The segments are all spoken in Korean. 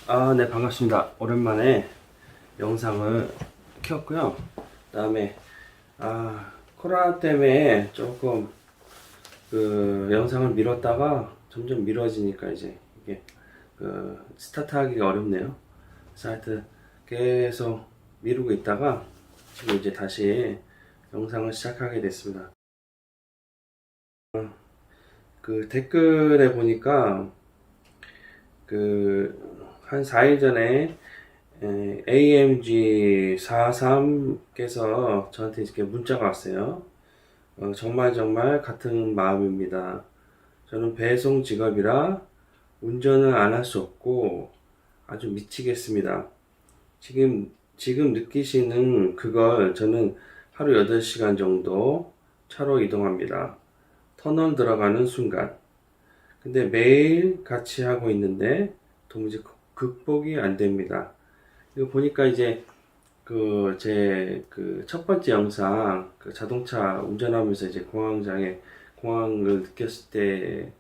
네, 반갑습니다. 오랜만에 영상을 켰고요. 그다음에 코로나 때문에 조금 영상을 미뤘다가 점점 미뤄지니까 이제 이게 스타트하기가 어렵네요. 그래서 하여튼 계속 미루고 있다가 지금 이제 다시 영상을 시작하게 됐습니다. 댓글에 보니까 한 4일 전에 AMG43께서 저한테 이렇게 문자가 왔어요. 정말 같은 마음입니다. 저는 배송 직업이라 운전을 안 할 수 없고 아주 미치겠습니다. 지금 느끼시는 그걸 저는 하루 8시간 정도 차로 이동합니다. 터널 들어가는 순간. 근데 매일 같이 하고 있는데 도무지 극복이 안 됩니다. 이거 보니까 이제 제 첫 번째 영상 자동차 운전하면서 이제 공황을 느꼈을 때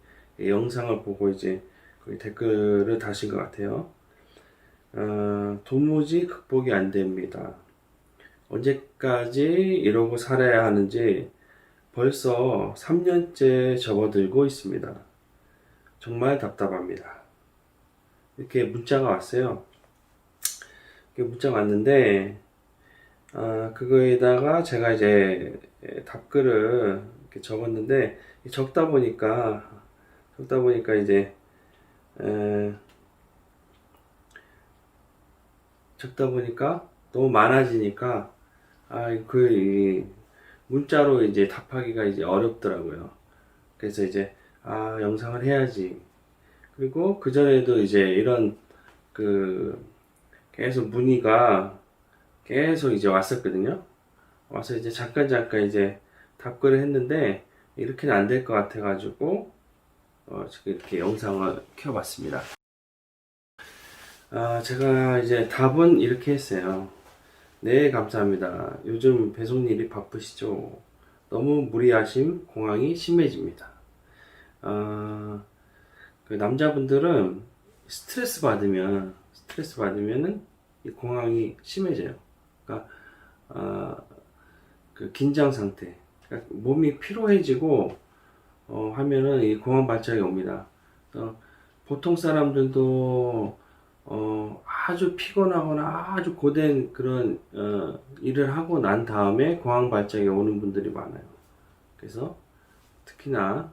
영상을 보고 이제 거기 댓글을 다신 것 같아요. 도무지 극복이 안 됩니다. 언제까지 이러고 살아야 하는지 벌써 3년째 접어들고 있습니다. 정말 답답합니다. 이렇게 문자가 왔어요. 이렇게 문자가 왔는데, 그거에다가 제가 이제 답글을 이렇게 적었는데, 적다 보니까 이제, 적다 보니까 너무 많아지니까, 이 문자로 이제 답하기가 이제 어렵더라고요. 그래서 이제, 영상을 해야지. 그리고 그전에도 이제 이런 계속 문의가 계속 이제 왔었거든요. 와서 이제 잠깐 이제 답글을 했는데 이렇게는 안 될 것 같아가지고 지금 이렇게 영상을 켜봤습니다. 제가 이제 답은 이렇게 했어요. 네, 감사합니다. 요즘 배송 일이 바쁘시죠? 너무 무리하심, 공황이 심해집니다. 남자분들은 스트레스 받으면은 이 공황이 심해져요. 그러니까 긴장 상태, 그러니까 몸이 피로해지고 하면은 이 공황 발작이 옵니다. 보통 사람들도 아주 피곤하거나 아주 고된 그런 일을 하고 난 다음에 공황 발작이 오는 분들이 많아요. 그래서 특히나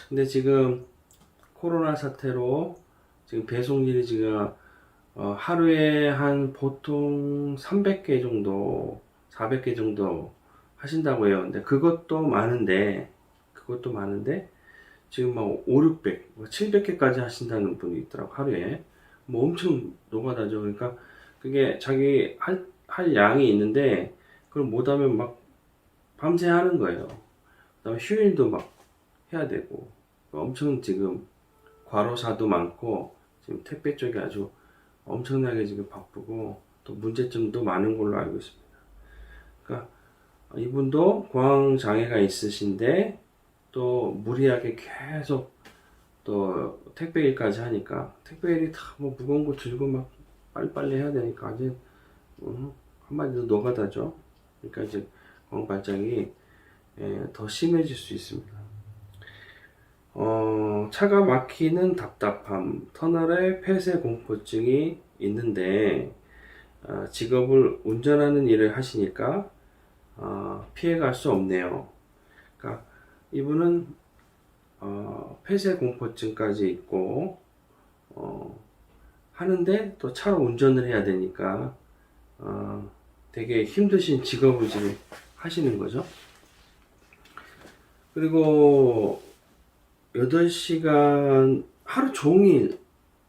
근데 지금 코로나 사태로 지금 배송일이 지금 하루에 한 보통 300개 정도, 400개 정도 하신다고 해요. 근데 그것도 많은데 지금 막 5, 600, 700개까지 하신다는 분이 있더라고, 하루에. 뭐 엄청 노가다죠. 그러니까 그게 자기 할 양이 있는데 그걸 못하면 막 밤새 하는 거예요. 그다음에 휴일도 막 해야 되고 엄청 지금 과로사도 많고 지금 택배 쪽이 아주 엄청나게 지금 바쁘고 또 문제점도 많은 걸로 알고 있습니다. 그러니까 이분도 공황 장애가 있으신데 또 무리하게 계속 또 택배 일까지 하니까 택배 일이 다 뭐 무거운 거 들고 막 빨리빨리 해야 되니까 아주 한마디로 노가다죠. 그러니까 이제 공황 발작이 더 심해질 수 있습니다. 차가 막히는 답답함, 터널에 폐쇄 공포증이 있는데 직업을 운전하는 일을 하시니까 피해갈 수 없네요. 그러니까 이분은 폐쇄 공포증까지 있고 하는데 또 차로 운전을 해야 되니까 되게 힘드신 직업을 지금 하시는 거죠. 그리고 8시간 하루 종일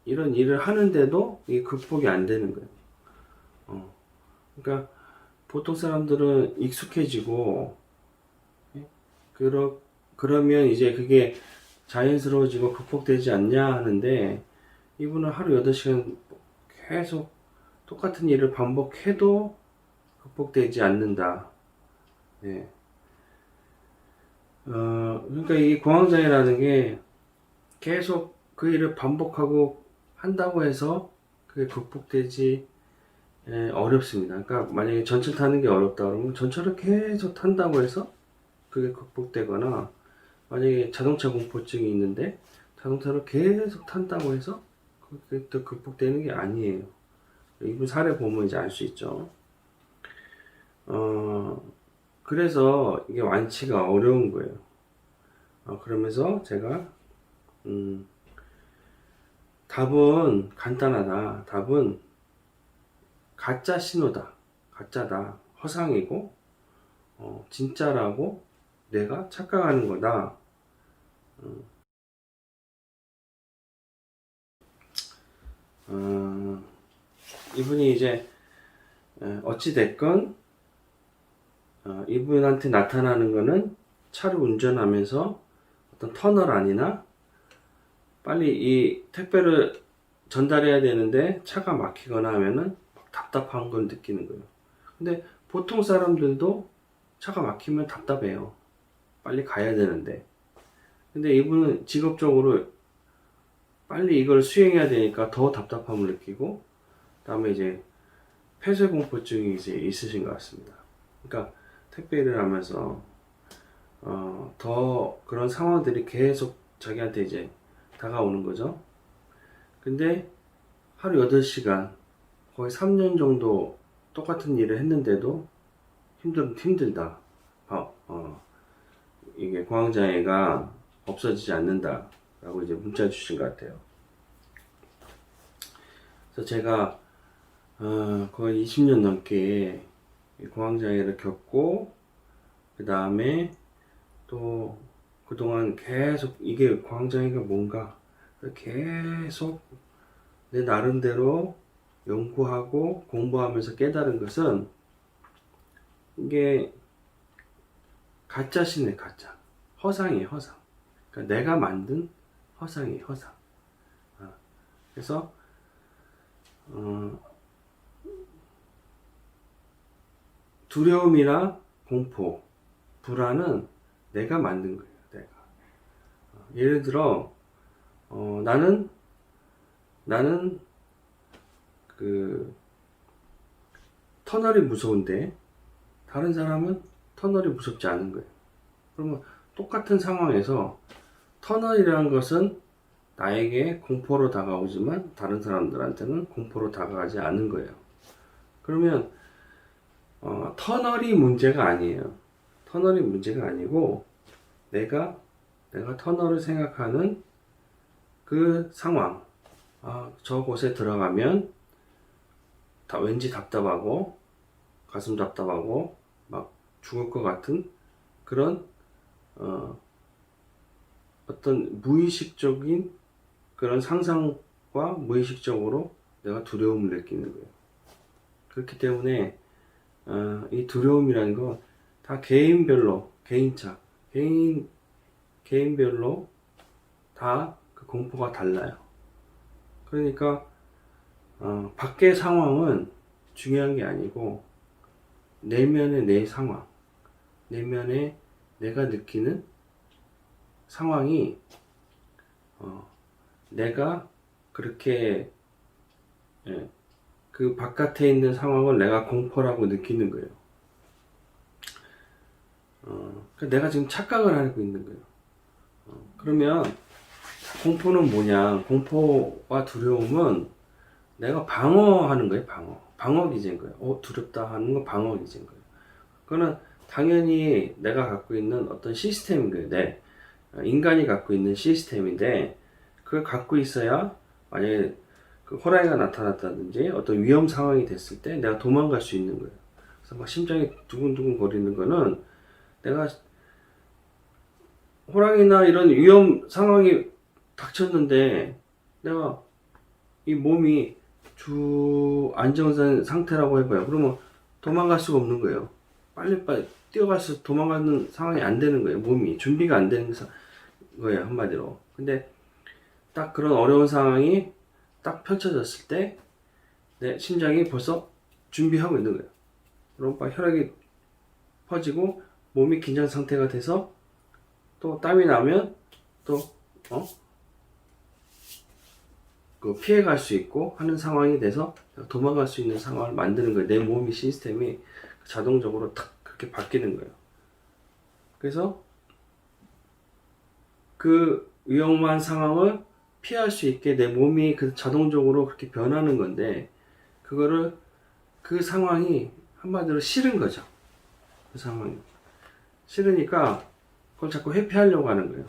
이런 일을 하는데도 이게 극복이 안 되는 거예요. 그러니까 보통 사람들은 익숙해지고 그러면 이제 그게 자연스러워지고 극복되지 않냐 하는데 이분은 하루 8시간 계속 똑같은 일을 반복해도 극복되지 않는다. 네. 그러니까 이 공황장애라는 게 계속 그 일을 반복하고 한다고 해서 그게 극복되지 어렵습니다. 그러니까 만약에 전철 타는 게 어렵다 그러면 전철을 계속 탄다고 해서 그게 극복되거나, 만약에 자동차 공포증이 있는데 자동차를 계속 탄다고 해서 그게 또 극복되는 게 아니에요. 이분 사례 보면 이제 알 수 있죠. 그래서 이게 완치가 어려운 거예요. 그러면서 제가 답은 간단하다. 답은 가짜 신호다. 가짜다. 허상이고 진짜라고 내가 착각하는 거다. 이분이 이제 어찌 됐건 이분한테 나타나는 거는 차를 운전하면서 어떤 터널 안이나 빨리 이 택배를 전달해야 되는데 차가 막히거나 하면은 답답한 걸 느끼는 거예요. 근데 보통 사람들도 차가 막히면 답답해요. 빨리 가야 되는데. 근데 이분은 직업적으로 빨리 이걸 수행해야 되니까 더 답답함을 느끼고, 그다음에 이제 폐쇄공포증이 이제 있으신 것 같습니다. 그러니까 택배 일을 하면서 더 그런 상황들이 계속 자기한테 이제 다가오는 거죠. 근데 하루 8시간 거의 3년 정도 똑같은 일을 했는데도 힘들다. 이게 공황장애가 없어지지 않는다 라고 이제 문자 주신 것 같아요. 그래서 제가 거의 20년 넘게 공황장애를 겪고, 그 다음에 또 그동안 계속 이게 공황장애가 뭔가 계속 내 나름대로 연구하고 공부하면서 깨달은 것은, 이게 가짜 신의 가짜, 허상이에요. 허상. 그러니까 내가 만든 허상이에요. 허상. 그래서 두려움이나 공포, 불안은 내가 만든 거예요. 내가. 예를 들어 나는 그 터널이 무서운데 다른 사람은 터널이 무섭지 않은 거예요. 그러면 똑같은 상황에서 터널이라는 것은 나에게 공포로 다가오지만 다른 사람들한테는 공포로 다가가지 않은 거예요. 그러면 터널이 문제가 아니에요. 터널이 문제가 아니고 내가 터널을 생각하는 그 상황, 저곳에 들어가면 왠지 답답하고 가슴 답답하고 막 죽을 것 같은 그런 어떤 무의식적인 그런 상상과 무의식적으로 내가 두려움을 느끼는 거예요. 그렇기 때문에 이 두려움이라는 건 다 개인별로, 개인차, 개인별로 다 그 공포가 달라요. 그러니까 밖의 상황은 중요한 게 아니고 내면의 내 상황, 내면의 내가 느끼는 상황이 내가 그렇게 그 바깥에 있는 상황을 내가 공포라고 느끼는 거예요. 내가 지금 착각을 하고 있는 거예요. 그러면 공포는 뭐냐? 공포와 두려움은 내가 방어하는 거예요. 방어 기제인 거예요. 두렵다 하는 건 방어 기제인 거예요. 그거는 당연히 내가 갖고 있는 어떤 시스템인 거예요. 인간이 갖고 있는 시스템인데, 그걸 갖고 있어야 만약에 그 호랑이가 나타났다든지 어떤 위험 상황이 됐을 때 내가 도망갈 수 있는 거예요. 그래서 막 심장이 두근두근 거리는 거는 내가 호랑이나 이런 위험 상황이 닥쳤는데 내가 이 몸이 안정된 상태라고 해봐요. 그러면 도망갈 수가 없는 거예요. 빨리빨리 뛰어가서 도망가는 상황이 안 되는 거예요. 몸이 준비가 안 되는 거예요, 한마디로. 근데 딱 그런 어려운 상황이 딱 펼쳐졌을 때 내 심장이 벌써 준비하고 있는 거예요. 그럼 막 혈액이 퍼지고 몸이 긴장 상태가 돼서 또 땀이 나면 또 그 피해갈 수 있고 하는 상황이 돼서 도망갈 수 있는 상황을 만드는 거예요. 내 몸이 시스템이 자동적으로 탁 그렇게 바뀌는 거예요. 그래서 그 위험한 상황을 피할 수 있게 내 몸이 그 자동적으로 그렇게 변하는 건데, 그거를 그 상황이 한마디로 싫은 거죠. 그 상황이 싫으니까 그걸 자꾸 회피하려고 하는 거예요.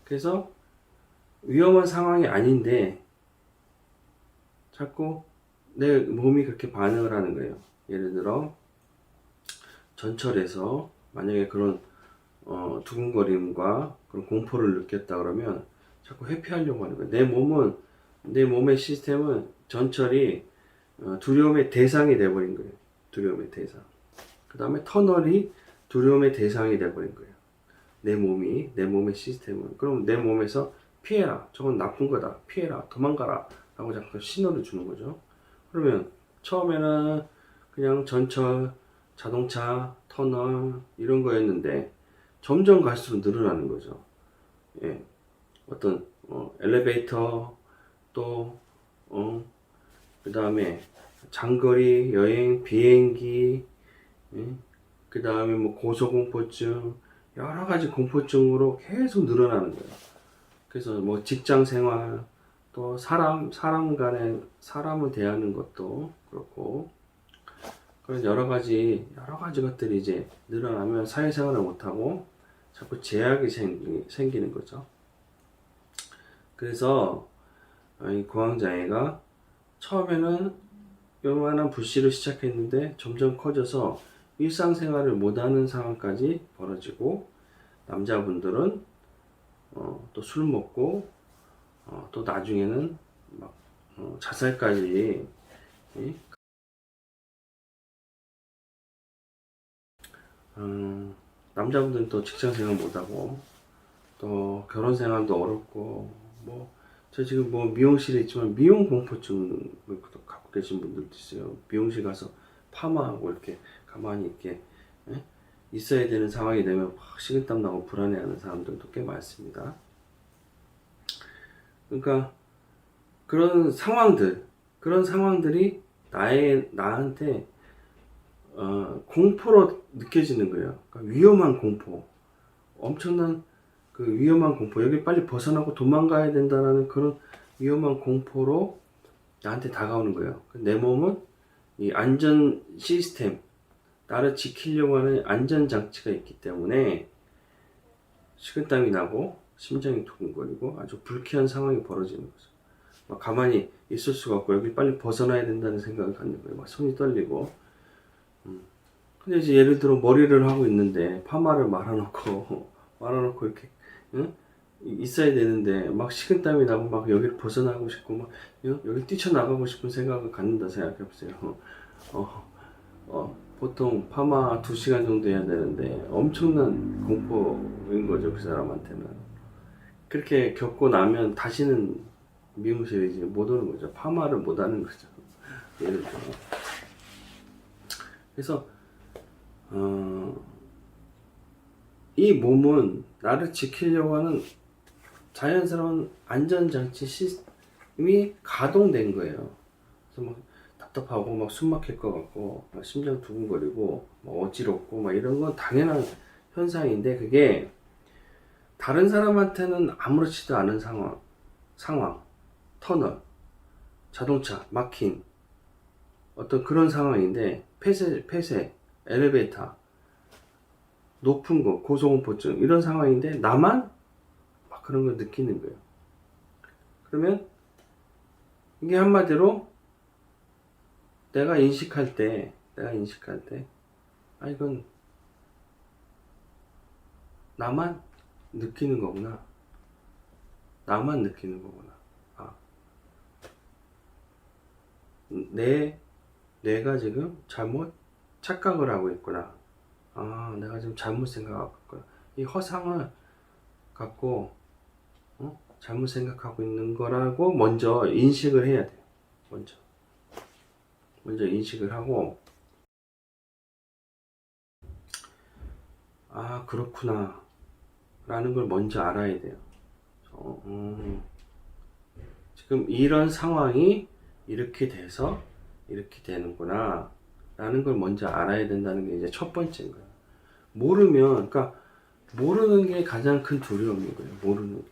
그래서 위험한 상황이 아닌데 자꾸 내 몸이 그렇게 반응을 하는 거예요. 예를 들어 전철에서 만약에 그런 두근거림과 그런 공포를 느꼈다 그러면 자꾸 회피하려고 하는 거예요. 내 몸의 시스템은 전철이 두려움의 대상이 돼버린 거예요. 두려움의 대상. 그 다음에 터널이 두려움의 대상이 돼버린 거예요. 내 몸의 시스템은. 그럼 내 몸에서 피해라. 저건 나쁜 거다. 피해라. 도망가라. 라고 자꾸 신호를 주는 거죠. 그러면 처음에는 그냥 전철, 자동차, 터널 이런 거였는데 점점 갈수록 늘어나는 거죠. 예. 어떤 엘리베이터 또 그 다음에 장거리 여행, 비행기, 예? 그 다음에 뭐 고소공포증, 여러 가지 공포증으로 계속 늘어나는 거예요. 그래서 뭐 직장 생활, 또 사람 간에 사람을 대하는 것도 그렇고, 그런 여러 가지 것들이 이제 늘어나면 사회생활을 못하고 자꾸 제약이 생기는 거죠. 그래서 이 공황장애가 처음에는 요만한 불씨로 시작했는데 점점 커져서 일상생활을 못하는 상황까지 벌어지고, 남자분들은 또 술 먹고 또 나중에는 막 자살까지. 남자분들은 또 직장생활 못하고 또 결혼생활도 어렵고, 뭐 저 지금 뭐 미용실에 있지만 미용 공포증을 갖고 계신 분들도 있어요. 미용실 가서 파마하고 이렇게 가만히 있게 있어야 되는 상황이 되면 막 식은땀 나고 불안해하는 사람들도 꽤 많습니다. 그러니까 그런 상황들이 나한테 공포로 느껴지는 거예요. 그러니까 위험한 공포, 엄청난 그 위험한 공포, 여기 빨리 벗어나고 도망가야 된다는 그런 위험한 공포로 나한테 다가오는 거예요. 내 몸은 이 안전 시스템, 나를 지키려고 하는 안전 장치가 있기 때문에 식은땀이 나고 심장이 두근거리고 아주 불쾌한 상황이 벌어지는 거죠. 막 가만히 있을 수가 없고 여기 빨리 벗어나야 된다는 생각을 갖는 거예요. 막 손이 떨리고. 근데 이제 예를 들어 머리를 하고 있는데 파마를 말아놓고 이렇게 있어야 되는데 막 식은땀이 나고 막 여기를 벗어나고 싶고 막 여기 뛰쳐나가고 싶은 생각을 갖는다 생각해 보세요. 보통 파마 2시간 정도 해야 되는데 엄청난 공포인 거죠, 그 사람한테는. 그렇게 겪고 나면 다시는 미용실에 이제 못 오는 거죠. 파마를 못 하는 거죠. 예를 들어. 그래서 이 몸은 나를 지키려고 하는 자연스러운 안전장치 시스템이 가동된 거예요. 그래서 막 답답하고 막 숨 막힐 것 같고 막 심장 두근거리고 막 어지럽고 막 이런 건 당연한 현상인데, 그게 다른 사람한테는 아무렇지도 않은 상황, 터널, 자동차 막힌 어떤 그런 상황인데, 폐쇄, 엘리베이터, 높은 거, 고소공포증 이런 상황인데 나만 막 그런 걸 느끼는 거예요. 그러면 이게 한마디로 내가 인식할 때 아, 이건 나만 느끼는 거구나. 나만 느끼는 거구나. 아, 내가 지금 잘못 착각을 하고 있구나. 아, 내가 지금 잘못 생각하고 있구나. 이 허상을 갖고 잘못 생각하고 있는 거라고 먼저 인식을 해야 돼요. 먼저 인식을 하고, 아, 그렇구나 라는 걸 먼저 알아야 돼요. 지금 이런 상황이 이렇게 돼서 이렇게 되는구나 라는 걸 먼저 알아야 된다는 게 이제 첫 번째인 거예요. 모르면, 그러니까 모르는 게 가장 큰 두려움인 거예요. 모르는 게.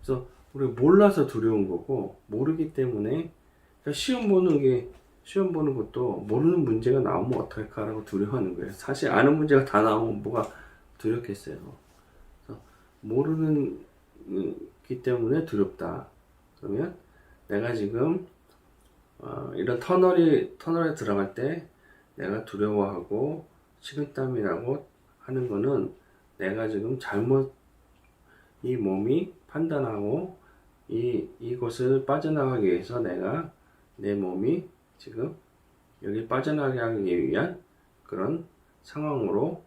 그래서 우리 몰라서 두려운 거고, 모르기 때문에, 그러니까 시험 보는 것도 모르는 문제가 나오면 어떡할까라고 두려워하는 거예요. 사실 아는 문제가 다 나오면 뭐가 두렵겠어요. 그래서 모르는 기 때문에 두렵다. 그러면 내가 지금 이런 터널에 들어갈 때 내가 두려워하고 식은땀이 나고 하는 거는 내가 지금 잘못 이 몸이 판단하고 이곳을 빠져나가기 위해서 내 몸이 지금 여기 빠져나가기 위한 그런 상황으로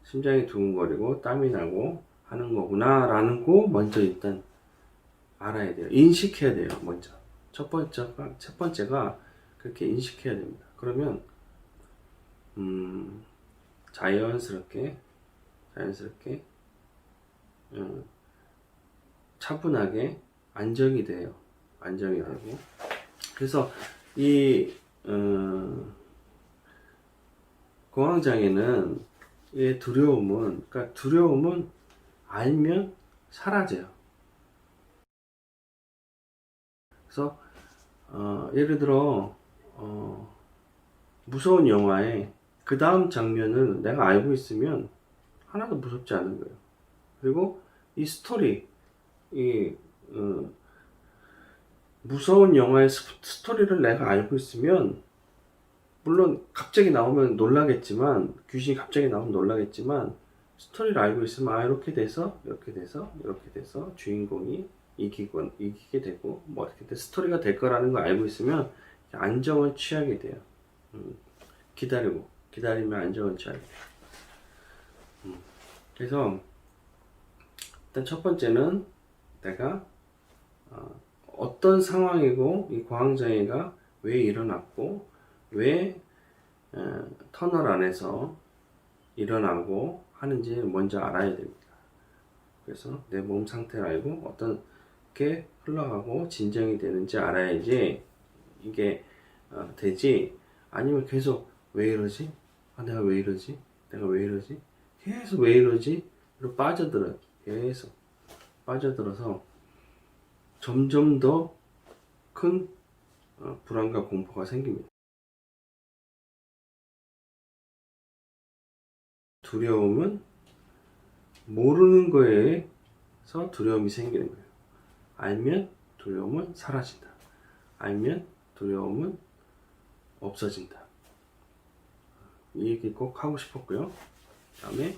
심장이 두근거리고 땀이 나고 하는 거구나 라는 거 먼저 일단 알아야 돼요. 인식해야 돼요. 먼저 첫 번째가 그렇게 인식해야 됩니다. 그러면 자연스럽게 차분하게 안정이 돼요. 안정이 되고. 그래서 이 공황장애는 이 두려움은 알면 사라져요. 그래서 예를 들어 무서운 영화에 그 다음 장면을 내가 알고 있으면 하나도 무섭지 않은 거예요. 그리고 이 스토리, 무서운 영화의 스토리를 내가 알고 있으면, 물론 갑자기 나오면 놀라겠지만, 귀신이 갑자기 나오면 놀라겠지만, 스토리를 알고 있으면 이렇게 돼서 주인공이 이기게 되고 뭐 이렇게 돼 스토리가 될 거라는 걸 알고 있으면 안정을 취하게 돼요. 기다리면 안정을 취하게 돼요. 그래서 일단 첫 번째는 내가 어떤 상황이고 이 공황장애가 왜 일어났고 왜 터널 안에서 일어나고 하는지 먼저 알아야 됩니다. 그래서 내 몸 상태를 알고 어떻게 흘러가고 진정이 되는지 알아야지 이게 되지. 아니면 계속 왜 이러지? 내가 왜 이러지? 계속 왜 이러지? 이로 빠져들어요. 계속 빠져들어서 점점 더 큰 불안과 공포가 생깁니다. 두려움은 모르는 거에서 두려움이 생기는 거예요. 알면 두려움은 사라진다. 알면 두려움은 없어진다. 이 얘기 꼭 하고 싶었고요. 그 다음에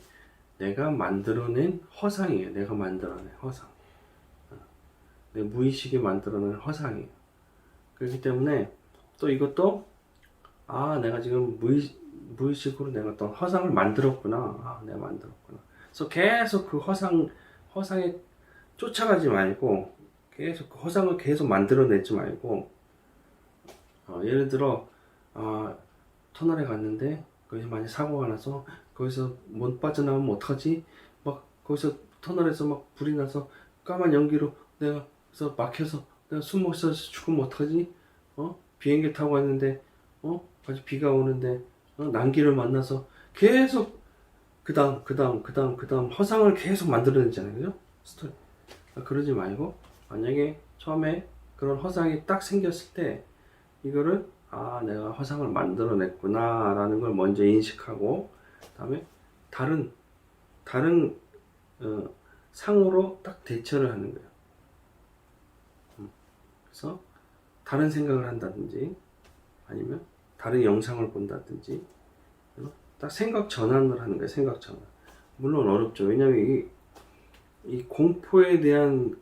내가 만들어낸 허상이에요. 내가 만들어낸 허상. 내 무의식이 만들어낸 허상이에요. 그렇기 때문에 또 이것도 내가 지금 무의식으로 내가 어떤 허상을 만들었구나. 내가 만들었구나. 그래서 계속 그 허상에 쫓아가지 말고 계속 그 허상을 계속 만들어내지 말고 예를 들어 터널에 갔는데 거기서 만약 사고가 나서 거기서 못 빠져나오면 어떡하지? 막 거기서 터널에서 막 불이 나서 까만 연기로 내가 그래서 막혀서 내가 숨 못 쉬어서 죽으면 어떡하지? 비행기 타고 왔는데 아주 비가 오는데 난기를 만나서 계속 그 다음 허상을 계속 만들어내잖아요. 그죠? 스토리. 그러지 말고 만약에 처음에 그런 허상이 딱 생겼을 때 이거를 내가 허상을 만들어냈구나 라는 걸 먼저 인식하고 그 다음에 다른 상으로 딱 대처를 하는 거예요. 그래서 다른 생각을 한다든지 아니면 다른 영상을 본다든지 딱 생각 전환을 하는 거예요. 생각 전환. 물론 어렵죠. 왜냐하면 이 공포에 대한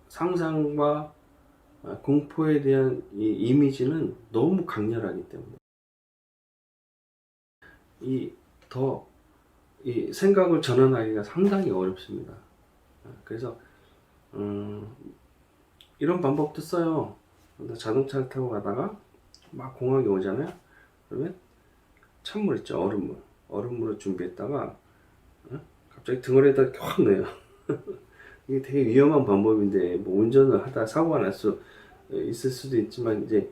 상상과 공포에 대한 이 이미지는 너무 강렬하기 때문에 이 생각을 전환하기가 상당히 어렵습니다. 그래서 이런 방법도 써요. 자동차를 타고 가다가 막 공항에 오잖아요. 그러면 찬물 있죠. 얼음물을 준비했다가 갑자기 등어리에다 확 넣어요. 이게 되게 위험한 방법인데, 뭐 운전을 하다 사고가 날 수 있을 수도 있지만, 이제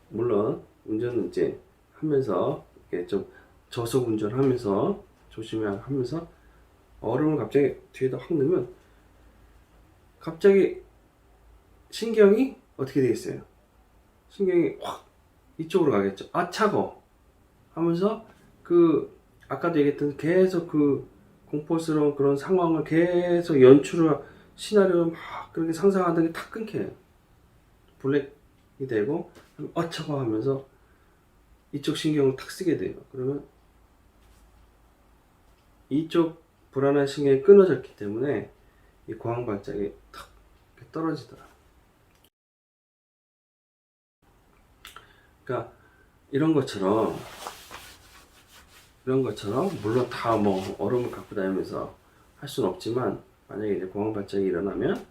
물론 운전은 이제 하면서 이렇게 좀 저속 운전하면서 조심히 하면서 얼음을 갑자기 뒤에다 확 넣으면 갑자기 신경이 어떻게 되겠어요? 신경이 확 이쪽으로 가겠죠. 아, 차고 하면서 그 아까도 얘기했던 계속 그 공포스러운 그런 상황을 계속 연출을 시나리오를 막 그렇게 상상하던 게 탁 끊겨요. 블랙이 되고 차고 하면서 이쪽 신경을 탁 쓰게 돼요. 그러면 이쪽 불안한 신경이 끊어졌기 때문에 이 고황 발작이 탁 떨어지더라. 그러니까 이런 것처럼 물론 다 뭐 얼음을 갖고 다니면서 할 수는 없지만, 만약에 이제 고황 발작이 일어나면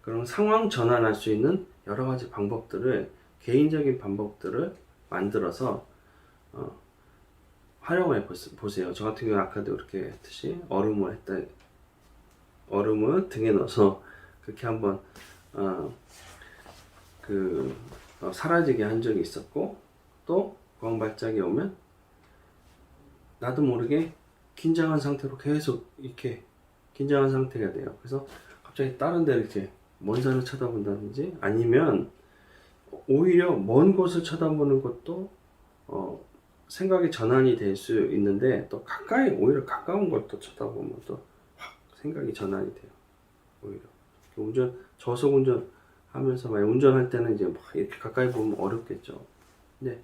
그런 상황 전환할 수 있는 여러 가지 방법들을, 개인적인 방법들을 만들어서 활용해 보세요. 저 같은 경우는 아까도 이렇게 했듯이 얼음을 등에 넣어서 그렇게 한번 사라지게 한 적이 있었고, 또 고황 발작이 오면 나도 모르게 긴장한 상태로 계속 이렇게 긴장한 상태가 돼요. 그래서 갑자기 다른 데 이렇게 먼 산을 쳐다본다든지, 아니면 오히려 먼 곳을 쳐다보는 것도 생각의 전환이 될 수 있는데, 또 오히려 가까운 걸 또 쳐다보면 또 확 생각이 전환이 돼요. 오히려 저속 운전 하면서, 만약 운전할 때는 이제 막 이렇게 가까이 보면 어렵겠죠. 근데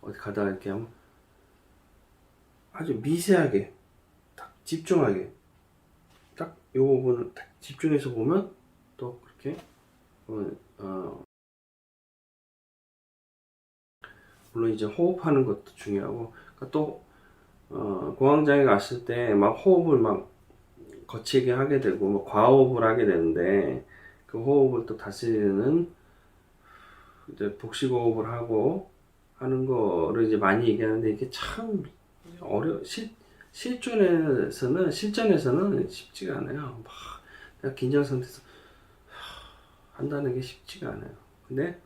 어디 가다가 이렇게 하면 아주 미세하게 딱 집중하게 딱 이 부분을 딱 집중해서 보면 또 그렇게 물론 이제 호흡하는 것도 중요하고, 그러니까 또 공황장애 갔을 때 막 호흡을 막 거치게 하게 되고 뭐 과호흡을 하게 되는데, 그 호흡을 또 다스리는 이제 복식호흡을 하고 하는 거를 이제 많이 얘기하는데, 이게 참 실전에서는 쉽지가 않아요. 막 내가 긴장 상태에서 한다는 게 쉽지가 않아요. 근데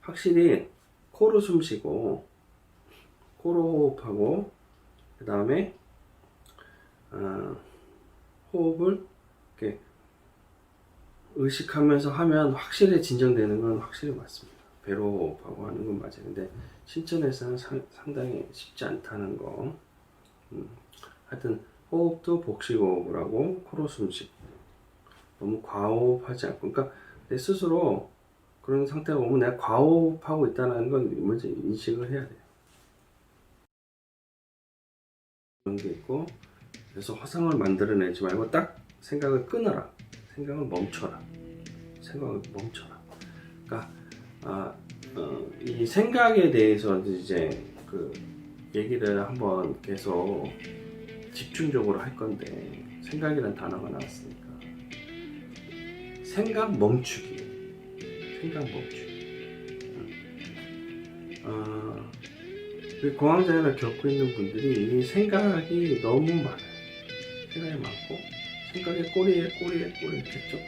확실히 코로 숨 쉬고 코로 호흡하고, 그 다음에 호흡을 이렇게 의식하면서 하면 확실히 진정되는 건 확실히 맞습니다. 배로 호흡하고 하는 건 맞아요. 근데 실전에서는 상당히 쉽지 않다는 거. 하여튼 호흡도 복식호흡을 하고 코로 숨쉬고, 너무 과호흡하지 않고, 그러니까 내 스스로 그런 상태가 오면 내가 과호흡하고 있다는 건 먼저 인식을 해야 돼요. 그런 게 있고, 그래서 화상을 만들어내지 말고 딱 생각을 끊어라. 생각을 멈춰라. 그러니까 이 생각에 대해서 이제 그 얘기를 한번 계속 집중적으로 할 건데, 생각이라는 단어가 나왔으니까 생각 멈추기. 그 공황장애를 겪고 있는 분들이 이 생각이 너무 많아요. 생각이 많고, 생각의 꼬리에 있겠죠.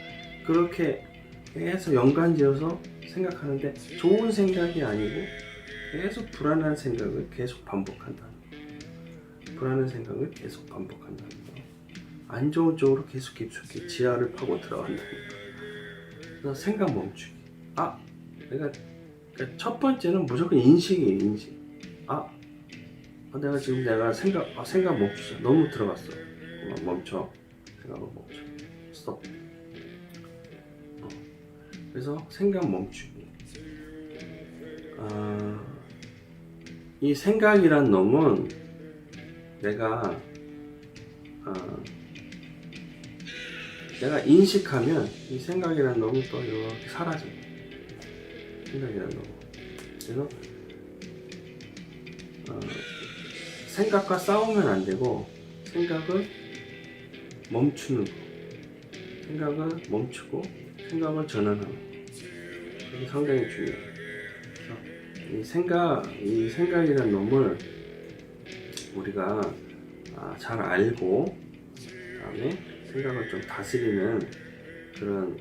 그렇게 계속 연관지어서 생각하는데, 좋은 생각이 아니고 계속 불안한 생각을 계속 반복한다는 거. 안 좋은 쪽으로 계속 깊숙이 지하를 파고 들어간다는 거. 그래서 생각 멈추기. 그러니까 첫 번째는 무조건 인식이에요. 내가 지금 생각 멈추자. 너무 들어갔어. 멈춰. 생각을 멈춰. 스톱. 그래서 생각 멈추기. 이 생각이란 놈은 내가 인식하면 이 생각이란 놈은 또 이렇게 사라져요. 생각이란 놈은. 그래서 생각과 싸우면 안 되고, 생각을 멈추는 거. 생각을 멈추고 생각을 전환하는 거. 이게 상당히 중요해요. 이 생각이란 놈을 우리가 잘 알고 그다음에 생각을 좀 다스리는 그런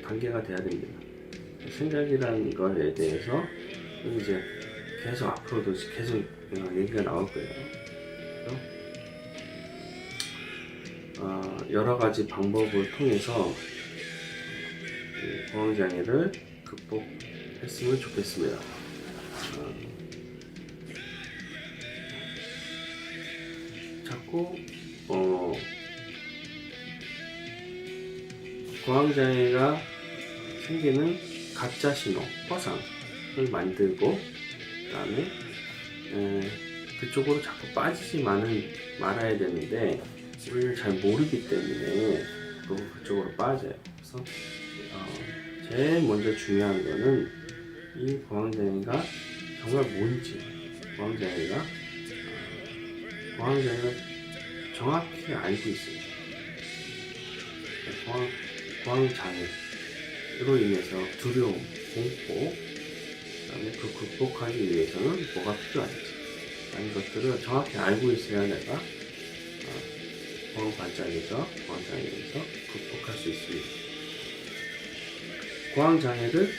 단계가 돼야 됩니다. 생각이라는 거에 대해서 이제 계속 앞으로도 계속 얘기가 나올 거예요. 그래서 여러 가지 방법을 통해서 공황장애를 극복했으면 좋겠습니다. 자꾸 공황장애가 생기는 가짜 신호, 허상을 만들고 그다음에 그쪽으로 자꾸 빠지지 말아야 되는데 우리는 잘 모르기 때문에 그쪽으로 빠져요. 그래서 제일 먼저 중요한 거는 이 공황장애가 정말 뭔지, 공황장애가 정확히 알고 있어요. 공황장애로 인해서 두려움, 공포, 그다음에 그 극복하기 위해서는 뭐가 필요한지 라는 것들을 정확히 알고 있어야 내가 공황장애에서 극복할 수 있습니다. 공황장애를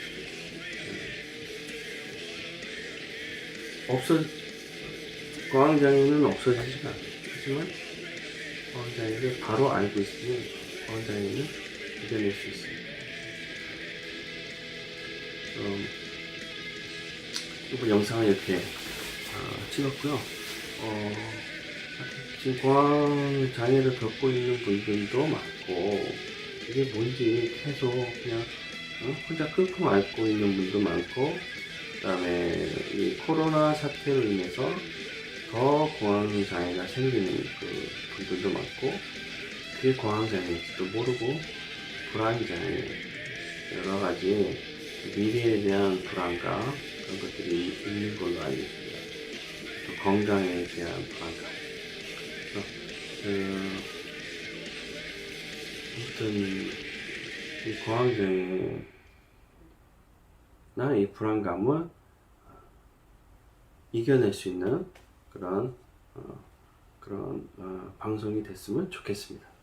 공황장애는 없어지지가 않아요. 하지만 공황장애를 바로 알고 있으면 공황장애는 이겨낼 수 있습니다. 이번 영상을 이렇게 찍었고요. 지금 공황장애를 겪고 있는 분들도 많고 이게 뭔지 계속 그냥 혼자 끙끙 앓고 있는 분도 많고 그 다음에 이 코로나 사태로 인해서 더 공황장애가 생기는 그 분들도 많고 그게 공황장애인지도 모르고 불안장애 여러 가지 미래에 대한 불안감 그런 것들이 있는 걸로 알고 있습니다. 또 건강에 대한 불안감. 아무튼 이 공황장애나 이 불안감을 이겨낼 수 있는 그런 방송이 됐으면 좋겠습니다.